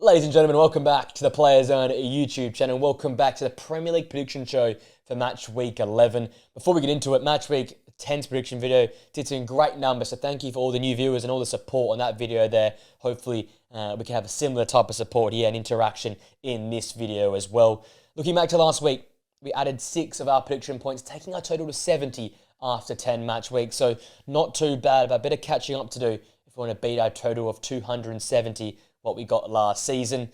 Ladies and gentlemen, welcome back to the Player Zone YouTube channel. Welcome back to the Premier League prediction show for Match Week 11. Before we get into it, Match Week 10's prediction video did some great numbers, so thank you for all the new viewers and all the support on that video there. Hopefully, we can have a similar type of support here and interaction in this video as well. Looking back to last week, we added 6 of our prediction points, taking our total to 70 after 10 match weeks. So not too bad, but a bit of catching up to do if we want to beat our total of 270 what we got last season.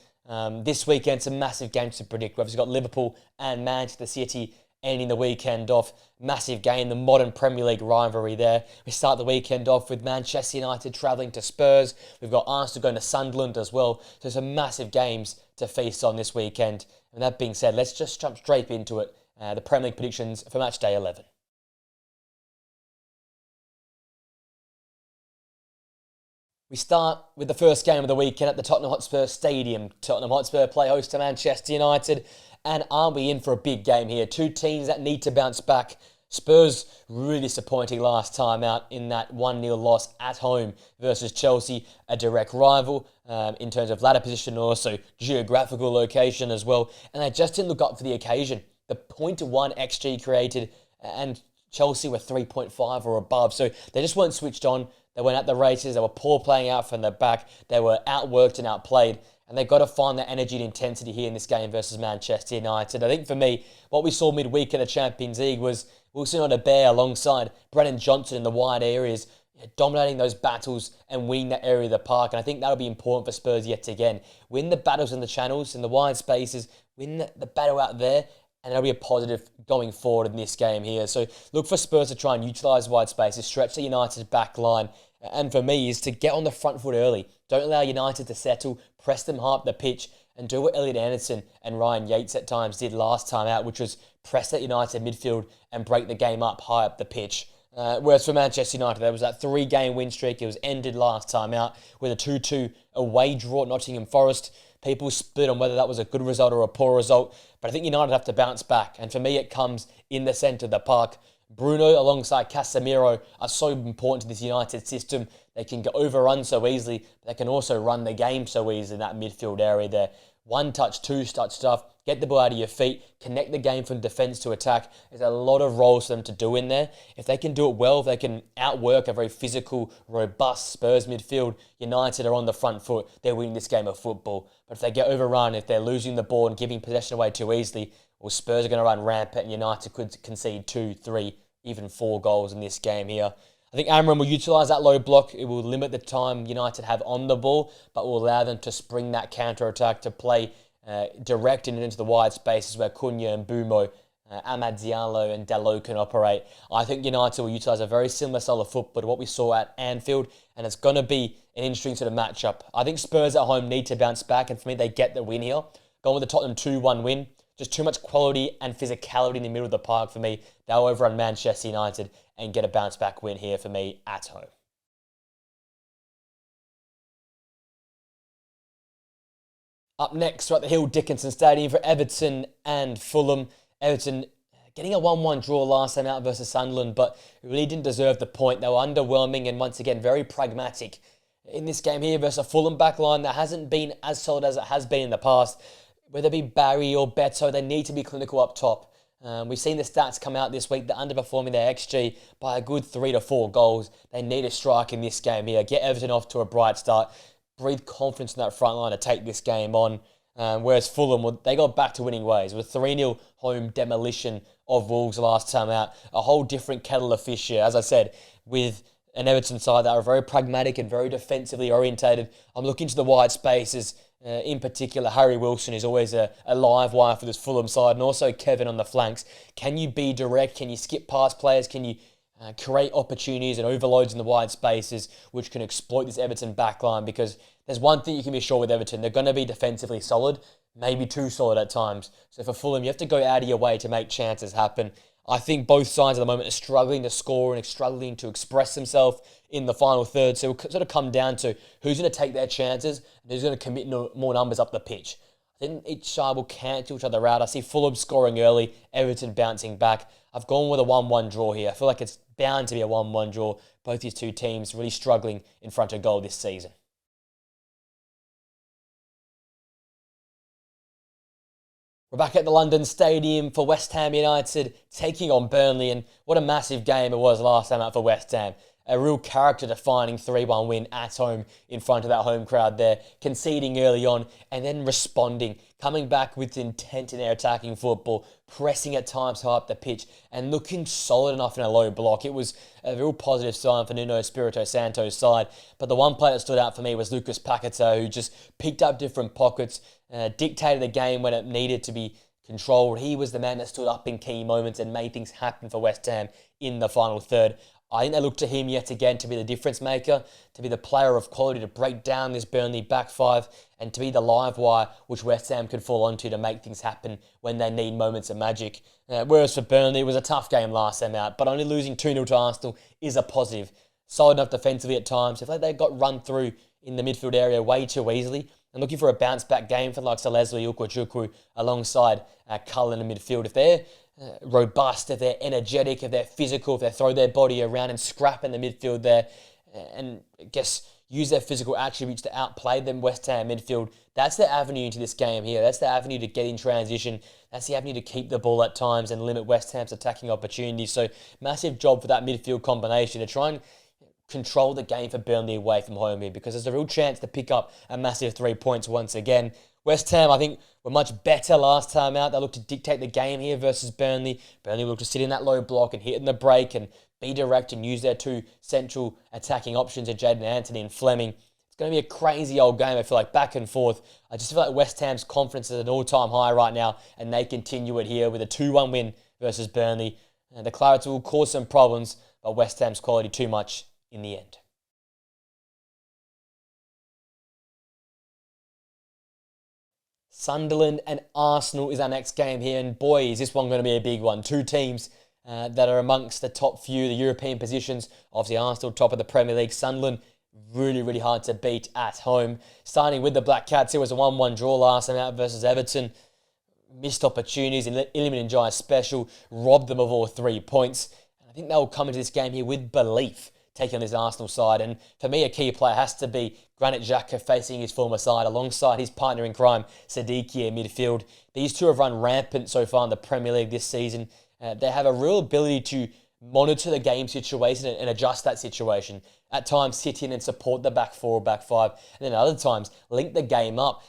This weekend, some massive games to predict. We've obviously got Liverpool and Manchester City ending the weekend off. Massive game, the modern Premier League rivalry there. We start the weekend off with Manchester United travelling to Spurs. We've got Arsenal going to Sunderland as well. So some massive games to feast on this weekend. And that being said, let's just jump straight into it. The Premier League predictions for match day 11. We start with the first game of the weekend at the Tottenham Hotspur Stadium. Tottenham Hotspur play host to Manchester United. And are we in for a big game here? Two teams that need to bounce back. Spurs really disappointing last time out in that 1-0 loss at home versus Chelsea, a direct rival in terms of ladder position and also geographical location as well. And they just didn't look up for the occasion. The 0.1 XG created and Chelsea were 3.5 or above. So they just weren't switched on. They went at the races. They were poor playing out from the back. They were outworked and outplayed. And they've got to find that energy and intensity here in this game versus Manchester United. I think for me, what we saw midweek in the Champions League was Wilson Odobert alongside Brennan Johnson in the wide areas, dominating those battles and winning that area of the park. And I think that'll be important for Spurs yet again. Win the battles in the channels, in the wide spaces, win the battle out there, and that'll be a positive going forward in this game here. So look for Spurs to try and utilise wide spaces, stretch the United's back line, and for me is to get on the front foot early. Don't allow United to settle, press them high up the pitch, and do what Elliot Anderson and Ryan Yates at times did last time out, which was press that United midfield and break the game up high up the pitch. Whereas for Manchester United, there was that 3-game win streak. It was ended last time out with a 2-2 away draw at Nottingham Forest. People split on whether that was a good result or a poor result, but I think United have to bounce back. And for me, it comes in the centre of the park. Bruno alongside Casemiro are so important to this United system. They can get overrun so easily, but they can also run the game so easily in that midfield area there. One touch, two touch stuff, get the ball out of your feet, connect the game from defence to attack. There's a lot of roles for them to do in there. If they can do it well, if they can outwork a very physical, robust Spurs midfield, United are on the front foot. They're winning this game of football. But if they get overrun, if they're losing the ball and giving possession away too easily, well, Spurs are going to run rampant and United could concede 2, 3, even 4 goals in this game here. I think Amram will utilise that low block. It will limit the time United have on the ball, but will allow them to spring that counter-attack to play direct into the wide spaces where Cunha and Bumo, Amad Diallo and Dalot can operate. I think United will utilise a very similar style of football to what we saw at Anfield, and it's going to be an interesting sort of matchup. I think Spurs at home need to bounce back, and for me, they get the win here. Going with the Tottenham 2-1 win. Just too much quality and physicality in the middle of the park for me. They'll overrun Manchester United and get a bounce-back win here for me at home. Up next, we're at the Hill Dickinson Stadium for Everton and Fulham. Everton getting a 1-1 draw last time out versus Sunderland, but really didn't deserve the point. They were underwhelming and once again very pragmatic in this game here versus a Fulham backline that hasn't been as solid as it has been in the past. Whether it be Barry or Beto, they need to be clinical up top. We've seen the stats come out this week. They're underperforming their XG by a good 3 to 4 goals. They need a strike in this game here. Get Everton off to a bright start. Breathe confidence in that front line to take this game on. Whereas Fulham, well, they got back to winning ways. With 3-0 home demolition of Wolves last time out. A whole different kettle of fish here. As I said, with an Everton side that are very pragmatic and very defensively orientated. I'm looking to the wide spaces. In particular, Harry Wilson is always a live wire for this Fulham side, and also Kevin on the flanks. Can you be direct? Can you skip past players? Can you create opportunities and overloads in the wide spaces, which can exploit this Everton backline? Because there's one thing you can be sure with Everton, they're going to be defensively solid, maybe too solid at times. So for Fulham, you have to go out of your way to make chances happen. I think both sides at the moment are struggling to score and struggling to express themselves in the final third. So it'll sort of come down to who's going to take their chances and who's going to commit more numbers up the pitch. I think each side will cancel each other out. I see Fulham scoring early, Everton bouncing back. I've gone with a 1-1 draw here. I feel like it's bound to be a 1-1 draw. Both these two teams really struggling in front of goal this season. We're back at the London Stadium for West Ham United taking on Burnley, and what a massive game it was last time out for West Ham. A real character-defining 3-1 win at home in front of that home crowd there, conceding early on and then responding, coming back with intent in their attacking football, pressing at times high up the pitch and looking solid enough in a low block. It was a real positive sign for Nuno Espirito Santo's side, but the one player that stood out for me was Lucas Paquetá, who just picked up different pockets, dictated the game when it needed to be controlled. He was the man that stood up in key moments and made things happen for West Ham in the final third. I think they look to him yet again to be the difference maker, to be the player of quality to break down this Burnley back five and to be the live wire which West Ham could fall onto to make things happen when they need moments of magic. Whereas for Burnley, it was a tough game last time out, but only losing 2-0 to Arsenal is a positive. Solid enough defensively at times. If they got run through in the midfield area way too easily, and looking for a bounce-back game for the likes of Leslie Ukwu alongside Cullen in midfield. If they're robust, if they're energetic, if they're physical, if they throw their body around and scrap in the midfield there, and I guess use their physical attributes to outplay them West Ham midfield, that's the avenue into this game here. That's the avenue to get in transition. That's the avenue to keep the ball at times and limit West Ham's attacking opportunities. So massive job for that midfield combination to try and control the game for Burnley away from home here, because there's a real chance to pick up a massive 3 points once again. West Ham, I think, were much better last time out. They looked to dictate the game here versus Burnley. Burnley looked to sit in that low block and hit in the break and be direct and use their two central attacking options of Jadon Anthony and Fleming. It's going to be a crazy old game, I feel like, back and forth. I just feel like West Ham's confidence is at an all-time high right now, and they continue it here with a 2-1 win versus Burnley. And the Clarets will cause some problems, but West Ham's quality too much in the end. Sunderland and Arsenal is our next game here, and boy, is this one going to be a big one. Two teams that are amongst the top few, the European positions. Obviously, Arsenal top of the Premier League. Sunderland really, really hard to beat at home. Starting with the Black Cats, it was a 1-1 draw last time out versus Everton. Missed opportunities in Iliman Ndiaye special, robbed them of all 3 points. And I think they'll come into this game here with belief, taking on this Arsenal side. And for me, a key player has to be Granit Xhaka facing his former side alongside his partner in crime, Sadiki, in midfield. These two have run rampant so far in the Premier League this season. They have a real ability to monitor the game situation and adjust that situation. At times, sit in and support the back four or back five. And then at other times, link the game up,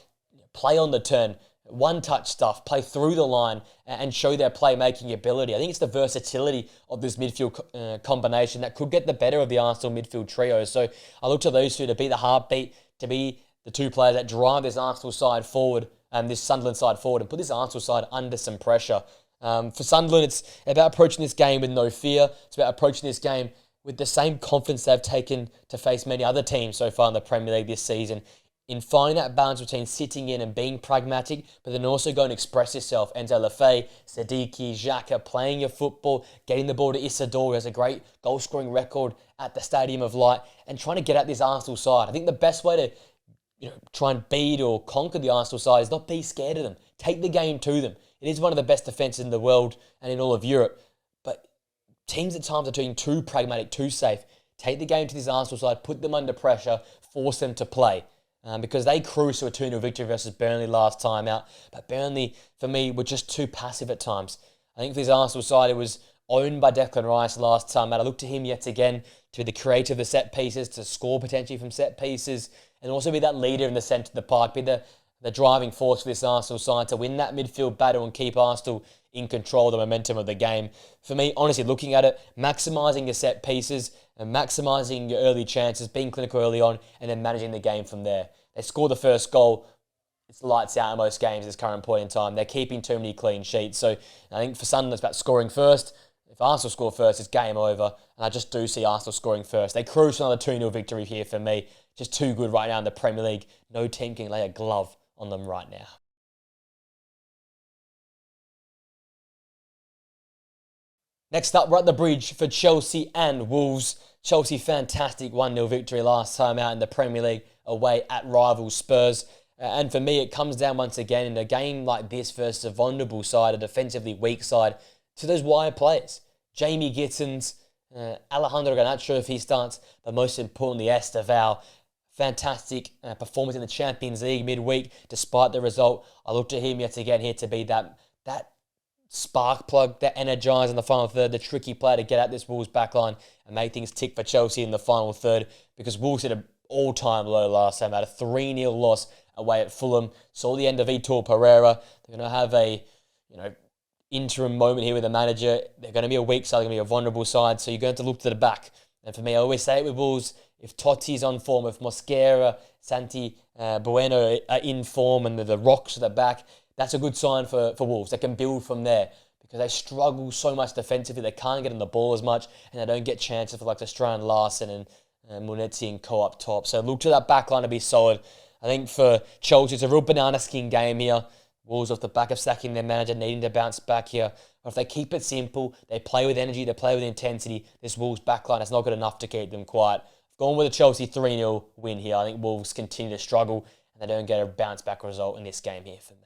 play on the turn, one-touch stuff, play through the line and show their playmaking ability. I think it's the versatility of this midfield combination that could get the better of the Arsenal midfield trio. So I look to those two to be the heartbeat, to be the two players that drive this Arsenal side forward and this Sunderland side forward and put this Arsenal side under some pressure. For Sunderland, it's about approaching this game with no fear. It's about approaching this game with the same confidence they've taken to face many other teams so far in the Premier League this season, in finding that balance between sitting in and being pragmatic, but then also going to express yourself. Enzo Lefebvre, Sadiki, Xhaka, playing your football, getting the ball to Isidore, who has a great goal-scoring record at the Stadium of Light, and trying to get at this Arsenal side. I think the best way to try and beat or conquer the Arsenal side is not be scared of them. Take the game to them. It is one of the best defences in the world and in all of Europe, but teams at times are being too pragmatic, too safe. Take the game to this Arsenal side, put them under pressure, force them to play. Because they cruised to a 2-0 victory versus Burnley last time out. But Burnley, for me, were just too passive at times. I think for this Arsenal side, it was owned by Declan Rice last time out. I look to him yet again to be the creator of the set pieces, to score potentially from set pieces, and also be that leader in the centre of the park, be the driving force for this Arsenal side to win that midfield battle and keep Arsenal in control of the momentum of the game. For me, honestly, looking at it, maximising your set pieces and maximising your early chances, being clinical early on, and then managing the game from there. They score the first goal, it's lights out in most games at this current point in time. They're keeping too many clean sheets. So I think for Sunderland, it's about scoring first. If Arsenal score first, it's game over. And I just do see Arsenal scoring first. They cruise another 2-0 victory here for me. Just too good right now in the Premier League. No team can lay a glove on them right now. Next up, we're at the bridge for Chelsea and Wolves. Chelsea, fantastic 1-0 victory last time out in the Premier League away at rival Spurs. And for me, it comes down once again in a game like this versus a vulnerable side, a defensively weak side, to those wide players. Jamie Gittins, Alejandro Garnacho if he starts, but most importantly, Estevao. fantastic performance in the Champions League midweek. Despite the result, I look to him yet again here to be that spark plug, that energiser in the final third, the tricky player to get at this Wolves backline and make things tick for Chelsea in the final third, because Wolves hit an all-time low last time, had a 3-0 loss away at Fulham. Saw the end of Vitor Pereira. They're going to have a interim moment here with the manager. They're going to be a weak side, they're going to be a vulnerable side, so you're going to have to look to the back. And for me, I always say it with Wolves, if Totti's on form, if Mosquera, Santi, Bueno are in form and the rocks at the back, that's a good sign for Wolves. They can build from there, because they struggle so much defensively. They can't get on the ball as much, and they don't get chances for like Strand Larsen and Munetzi and Co up top. So look to that back line to be solid. I think for Chelsea, it's a real banana skin game here. Wolves off the back of sacking their manager, needing to bounce back here. But if they keep it simple, they play with energy, they play with intensity, this Wolves backline has not got enough to keep them quiet. I've gone with a Chelsea 3-0 win here. I think Wolves continue to struggle, and they don't get a bounce back result in this game here for me.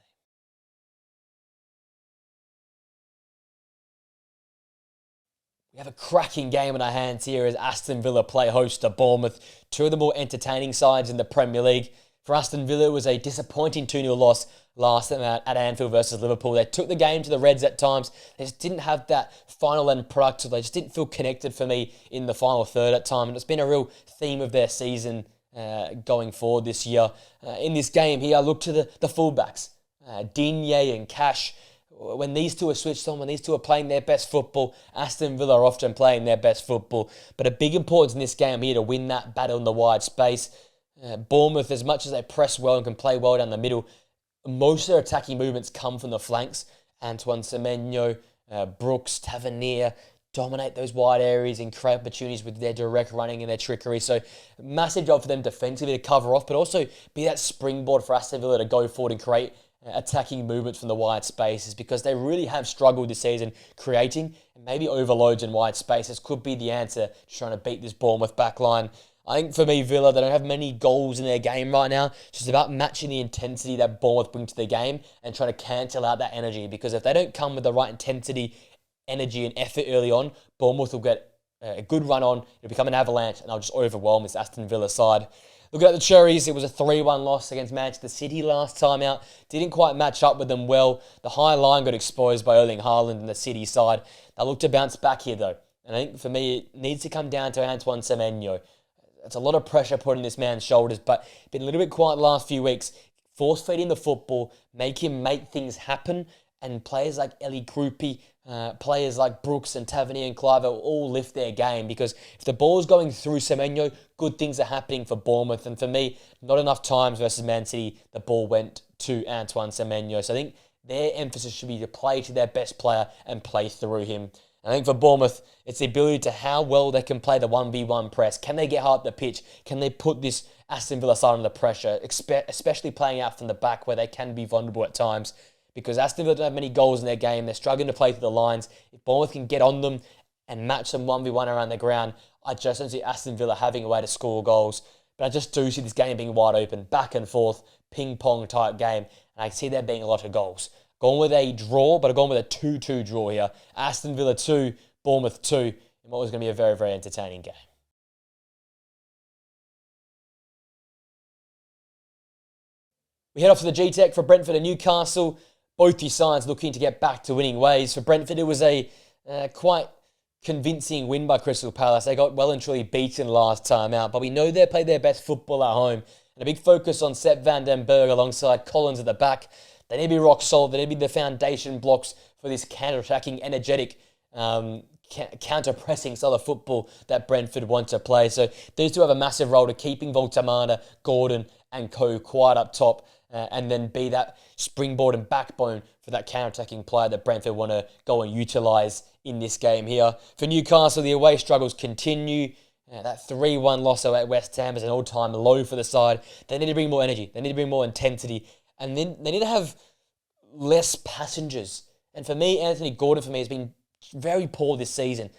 We have a cracking game on our hands here as Aston Villa play host to Bournemouth, two of the more entertaining sides in the Premier League. For Aston Villa, it was a disappointing 2-0 loss last night at Anfield versus Liverpool. They took the game to the Reds at times. They just didn't have that final end product, so they just didn't feel connected for me in the final third at times. And it's been a real theme of their season going forward this year. In this game here, I look to the fullbacks, Digne and Cash. When these two are switched on, when these two are playing their best football, Aston Villa are often playing their best football. But a big importance in this game here to win that battle in the wide space. Bournemouth, as much as they press well and can play well down the middle, most of their attacking movements come from the flanks. Antoine Semenyo, Brooks, Tavernier dominate those wide areas and create opportunities with their direct running and their trickery. So massive job for them defensively to cover off, but also be that springboard for Aston Villa to go forward and create attacking movements from the wide spaces, because they really have struggled this season creating, and maybe overloads in wide spaces could be the answer to trying to beat this Bournemouth backline. I think for me, Villa, they don't have many goals in their game right now. It's just about matching the intensity that Bournemouth bring to the game and trying to cancel out that energy, because if they don't come with the right intensity, energy and effort early on, Bournemouth will get a good run on, it'll become an avalanche, and they'll just overwhelm this Aston Villa side. Looking at the Cherries, it was a 3-1 loss against Manchester City last time out. Didn't quite match up with them well. The high line got exposed by Erling Haaland and the City side. They look to bounce back here though. And I think for me, it needs to come down to Antoine Semenyo. It's a lot of pressure put on this man's shoulders, but been a little bit quiet the last few weeks. Force feed him the football, make him make things happen, and players like Eli Krupi, players like Brooks and Tavernier and Clive will all lift their game, because if the ball's going through Semenyo, good things are happening for Bournemouth. And for me, not enough times versus Man City, the ball went to Antoine Semenyo. So I think their emphasis should be to play to their best player and play through him. I think for Bournemouth, it's the ability to how well they can play the 1v1 press. Can they get high up the pitch? Can they put this Aston Villa side under pressure, especially playing out from the back where they can be vulnerable at times? Because Aston Villa don't have many goals in their game. They're struggling to play through the lines. If Bournemouth can get on them and match them 1v1 around the ground, I just don't see Aston Villa having a way to score goals. But I just do see this game being wide open, back and forth, ping-pong type game. And I see there being a lot of goals. Gone with a draw, but I've gone with a 2-2 draw here. Aston Villa 2, Bournemouth 2, in what was going to be a very, very entertaining game. We head off to the G-Tech for Brentford and Newcastle. Both these sides looking to get back to winning ways. For Brentford, it was a quite convincing win by Crystal Palace. They got well and truly beaten last time out, but we know they played their best football at home. And a big focus on Sepp van den Berg alongside Collins at the back. They need to be rock solid. They need to be the foundation blocks for this counter-attacking, energetic, counter-pressing style of football that Brentford want to play. So these two have a massive role to keeping Voltamada, Gordon and Co quiet up top, and then be that springboard and backbone for that counter-attacking player that Brentford want to go and utilise in this game here. For Newcastle, the away struggles continue. That 3-1 loss at West Ham is an all-time low for the side. They need to bring more energy. They need to bring more intensity. And then they need to have less passengers. And for me, Anthony Gordon, for me, has been very poor this season.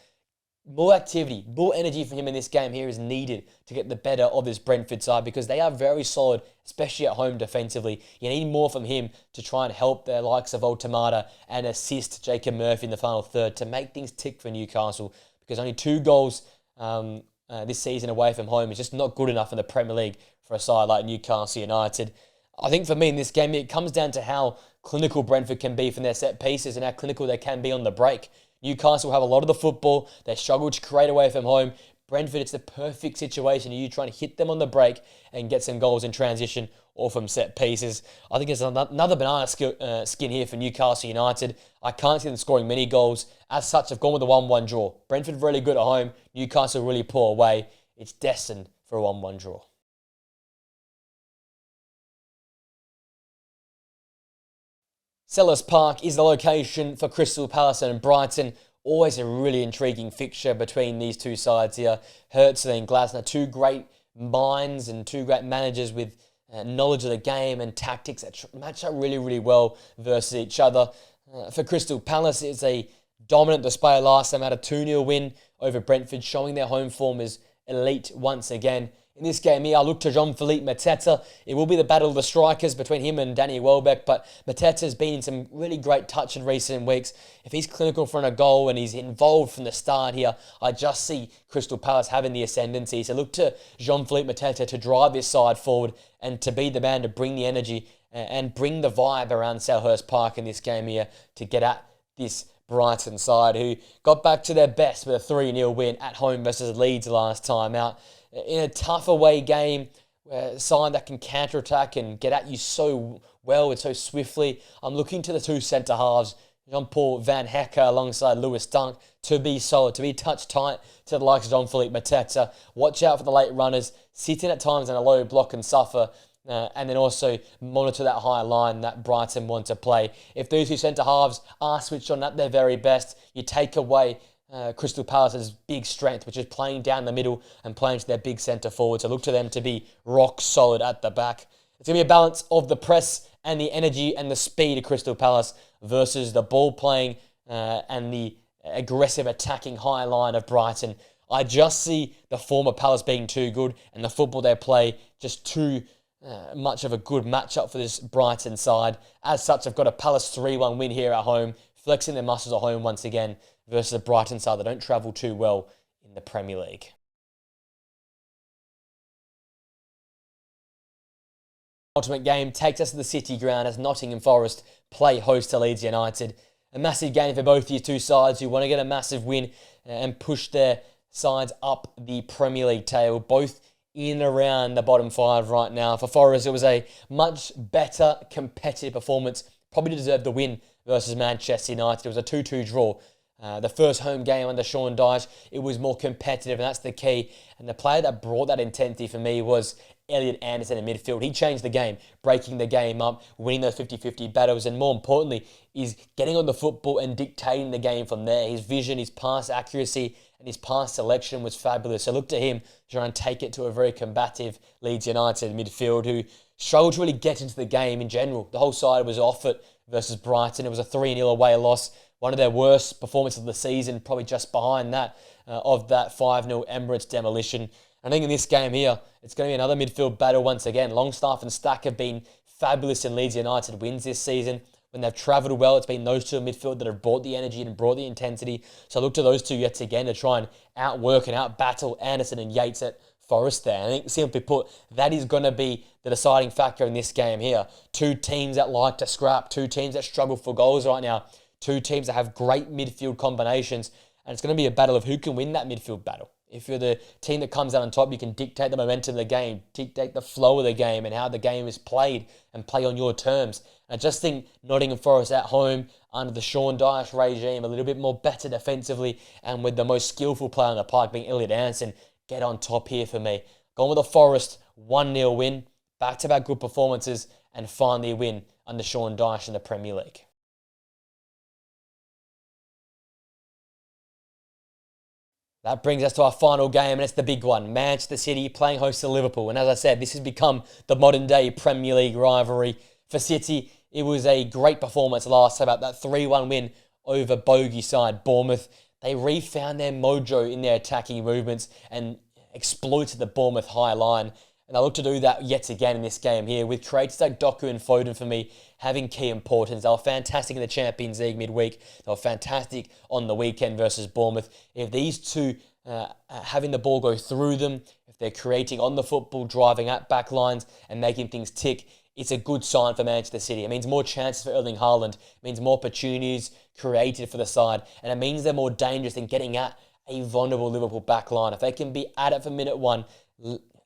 More activity, more energy for him in this game here is needed to get the better of this Brentford side, because they are very solid, especially at home defensively. You need more from him to try and help their likes of Voltamada and assist Jacob Murphy in the final third to make things tick for Newcastle, because only 2 goals this season away from home is just not good enough in the Premier League for a side like Newcastle United. I think for me in this game, it comes down to how clinical Brentford can be from their set pieces and how clinical they can be on the break. Newcastle have a lot of the football. They struggle to create away from home. Brentford, it's the perfect situation. You trying to hit them on the break and get some goals in transition or from set pieces. I think there's another banana skin here for Newcastle United. I can't see them scoring many goals. As such, I've gone with a 1-1 draw. Brentford really good at home. Newcastle really poor away. It's destined for a 1-1 draw. Selhurst Park is the location for Crystal Palace and Brighton. Always a really intriguing fixture between these two sides here. Herzl and Glasner, two great minds and two great managers with knowledge of the game and tactics that match up really, really well versus each other. For Crystal Palace, it's a dominant display last time, had a 2-0 win over Brentford, showing their home form is elite once again. In this game here, I look to Jean-Philippe Mateta. It will be the battle of the strikers between him and Danny Welbeck, but Mateta's been in some really great touch in recent weeks. If he's clinical for a goal and he's involved from the start here, I just see Crystal Palace having the ascendancy. So look to Jean-Philippe Mateta to drive this side forward and to be the man to bring the energy and bring the vibe around Selhurst Park in this game here to get at this Brighton side, who got back to their best with a 3-0 win at home versus Leeds last time out. In a tough away game, a side that can counter-attack and get at you so well and so swiftly, I'm looking to the two centre-halves, Jean-Paul Van Hecke alongside Lewis Dunk, to be solid, to be touch tight to the likes of Jean-Philippe Mateta. Watch out for the late runners, sit in at times in a low block and suffer, and then also monitor that high line that Brighton want to play. If these two centre-halves are switched on at their very best, you take away Crystal Palace's big strength, which is playing down the middle and playing to their big centre forward. So look to them to be rock solid at the back. It's going to be a balance of the press and the energy and the speed of Crystal Palace versus the ball playing and the aggressive attacking high line of Brighton. I just see the form of Palace being too good and the football they play just too much of a good matchup for this Brighton side. As such, I've got a Palace 3-1 win here at home, flexing their muscles at home once again versus a Brighton side that don't travel too well in the Premier League. Ultimate game takes us to the City ground as Nottingham Forest play host to Leeds United. A massive game for both these two sides who want to get a massive win and push their sides up the Premier League table, both in and around the bottom 5 right now. For Forest, it was a much better competitive performance, probably deserved the win versus Manchester United. It was a 2-2 draw. The first home game under Sean Dyche, it was more competitive, and that's the key. And the player that brought that intensity for me was Elliot Anderson in midfield. He changed the game, breaking the game up, winning those 50-50 battles, and more importantly, is getting on the football and dictating the game from there. His vision, his pass accuracy, and his pass selection was fabulous. So look to him to try and take it to a very combative Leeds United midfield who struggled to really get into the game in general. The whole side was off it versus Brighton. It was a 3-0 away loss. One of their worst performances of the season, probably just behind that of that 5-0 Emirates demolition. I think in this game here, it's going to be another midfield battle once again. Longstaff and Stack have been fabulous in Leeds United wins this season. When they've travelled well, it's been those two in midfield that have brought the energy and brought the intensity. So I look to those two yet again to try and outwork and outbattle Anderson and Yates at Forest there. I think, simply put, that is going to be the deciding factor in this game here. Two teams that like to scrap, two teams that struggle for goals right now, two teams that have great midfield combinations, and it's going to be a battle of who can win that midfield battle. If you're the team that comes out on top, you can dictate the momentum of the game, dictate the flow of the game and how the game is played and play on your terms. I just think Nottingham Forest at home under the Sean Dyche regime, a little bit more better defensively and with the most skillful player on the park being Elliot Anderson, get on top here for me. Going with the Forest, 1-0 win, back-to-back good performances and finally a win under Sean Dyche in the Premier League. That brings us to our final game, and it's the big one. Manchester City playing host to Liverpool. And as I said, this has become the modern-day Premier League rivalry. For City, it was a great performance last time, about that 3-1 win over bogey side Bournemouth. They refound their mojo in their attacking movements and exploited the Bournemouth high line. And I look to do that yet again in this game here, with creators like Doku and Foden for me having key importance. They were fantastic in the Champions League midweek. They were fantastic on the weekend versus Bournemouth. If these two having the ball go through them, if they're creating on the football, driving at back lines and making things tick, it's a good sign for Manchester City. It means more chances for Erling Haaland. It means more opportunities created for the side. And it means they're more dangerous than getting at a vulnerable Liverpool back line. If they can be at it for minute one,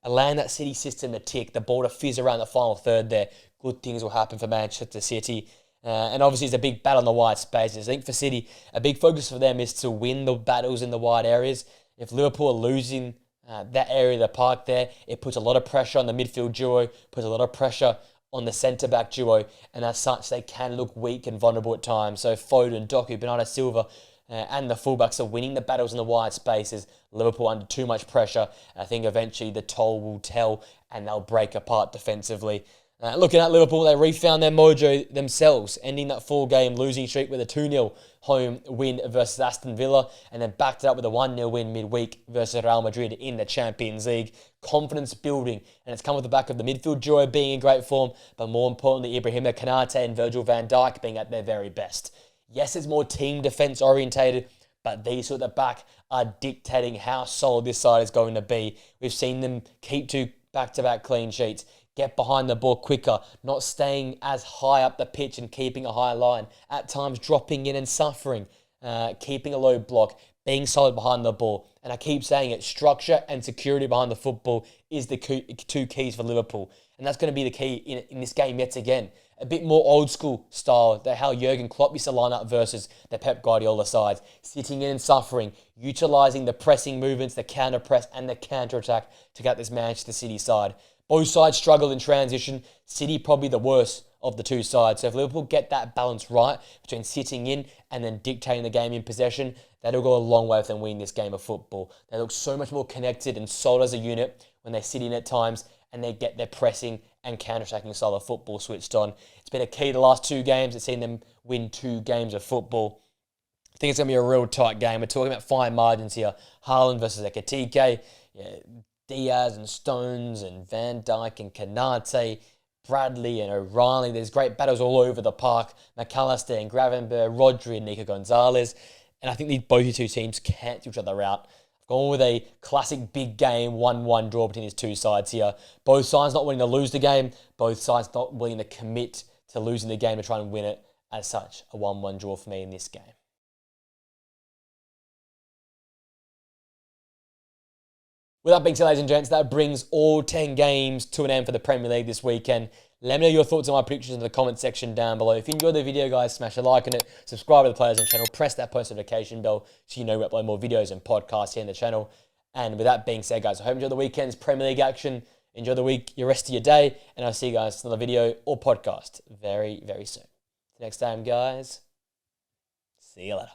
allowing that City system to tick, the ball to fizz around the final third there, good things will happen for Manchester City. And obviously, it's a big battle in the wide spaces. I think for City, a big focus for them is to win the battles in the wide areas. If Liverpool are losing that area of the park there, it puts a lot of pressure on the midfield duo, puts a lot of pressure on the centre-back duo, and as such, they can look weak and vulnerable at times. So Foden, Doku, Bernardo Silva, and the fullbacks are winning the battles in the wide spaces. Liverpool under too much pressure. I think eventually the toll will tell, and they'll break apart defensively. Looking at Liverpool, they refound their mojo themselves, ending that 4-game losing streak with a 2-0 home win versus Aston Villa, and then backed it up with a 1-0 win midweek versus Real Madrid in the Champions League. Confidence building, and it's come with the back of the midfield duo being in great form, but more importantly, Ibrahima Konate and Virgil van Dijk being at their very best. Yes, it's more team defence orientated, but these two at the back are dictating how solid this side is going to be. We've seen them keep 2 back-to-back clean sheets, get behind the ball quicker, not staying as high up the pitch and keeping a high line, at times dropping in and suffering, keeping a low block, being solid behind the ball. And I keep saying it, structure and security behind the football is the 2 keys for Liverpool. And that's going to be the key in this game yet again. A bit more old school style, how Jurgen Klopp used to line up versus the Pep Guardiola sides. Sitting in and suffering, utilising the pressing movements, the counter press and the counter attack to get this Manchester City side. Both sides struggle in transition. City probably the worst of the 2 sides. So if Liverpool get that balance right between sitting in and then dictating the game in possession, that'll go a long way with them winning this game of football. They look so much more connected and solid as a unit when they sit in at times and they get their pressing and counter-attacking style of football switched on. It's been a key to the last 2 games. It's seen them win 2 games of football. I think it's going to be a real tight game. We're talking about fine margins here. Haaland versus Ekitike. Diaz and Stones and Van Dijk and Konate, Bradley and O'Reilly. There's great battles all over the park. McAllister and Gravenberg, Rodri and Nico Gonzalez. And I think both these 2 teams cancel each other out. I've gone with a classic big game, 1-1 draw between these 2 sides here. Both sides not willing to lose the game. Both sides not willing to commit to losing the game to try and win it. As such, a 1-1 draw for me in this game. With that being said, ladies and gents, that brings all 10 games to an end for the Premier League this weekend. Let me know your thoughts on my predictions in the comment section down below. If you enjoyed the video, guys, smash a like on it, subscribe to the Players on the channel, press that post notification bell so you know we upload more videos and podcasts here in the channel. And with that being said, guys, I hope you enjoy the weekend's Premier League action. Enjoy the week, your rest of your day, and I'll see you guys in another video or podcast very, very soon. Next time, guys, see you later.